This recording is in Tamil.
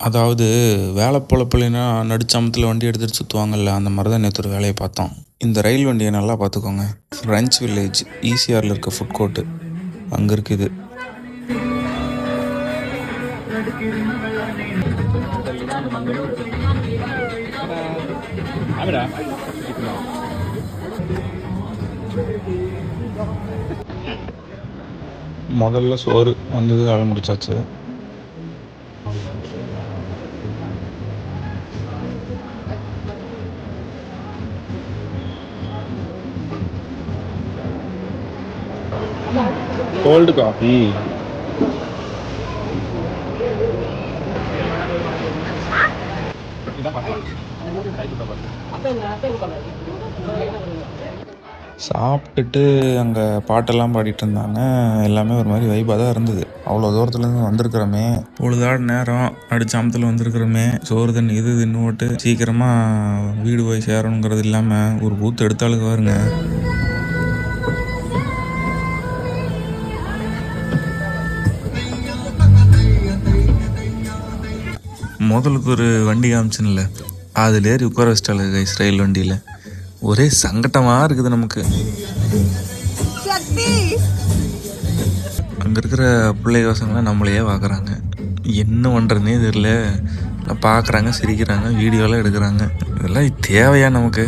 அதாவது வேலை பொழப்பில்லைன்னா நடுச்சாமத்தில் வண்டி எடுத்துகிட்டு சுற்றுவாங்கல்ல, அந்த மாதிரி தான் நேற்று ஒரு வேலையை பார்த்தோம். இந்த ரயில் வண்டியை நல்லா பார்த்துக்கோங்க. ஃப்ரெஞ்ச் வில்லேஜ் ஈசிஆரில் இருக்க ஃபுட் கோர்ட்டு அங்கே இருக்குது. முதல்ல சோறு வந்தது, வேலை முடிச்சாச்சு. Cold coffee. சாப்பிட்டுட்டு அங்கே பாட்டெல்லாம் பாடிட்டு இருந்தாங்க. எல்லாமே ஒரு மாதிரி வைப்பாக தான் இருந்தது. அவ்வளோ தூரத்துலேருந்து வந்திருக்கிறோமே, பொழுதாட நேரம் நடுச்சாமத்தில் வந்திருக்கிறோமே, சோறு தண்ணி இது தின்னு ஓட்டு சீக்கிரமாக வீடு போய் சேரணுங்கிறது இல்லாமல் ஒரு ஊற்று எடுத்தாளுக்கு பாருங்க. முதலுக்கு ஒரு வண்டி காமிச்சுன்ல, அதில் ஏறி உட்கார வச்சிட்டாளு கைஸ். ரயில் வண்டியில் ஒரே சங்கட்டமாக இருக்குது நமக்கு. அங்கே இருக்கிற பிள்ளை பசங்களாம் நம்மளையே பார்க்குறாங்க. என்ன பண்ணுறதுனே தெரியல. பார்க்குறாங்க, சிரிக்கிறாங்க, வீடியோலாம் எடுக்கிறாங்க. இதெல்லாம் தேவையா நமக்கு?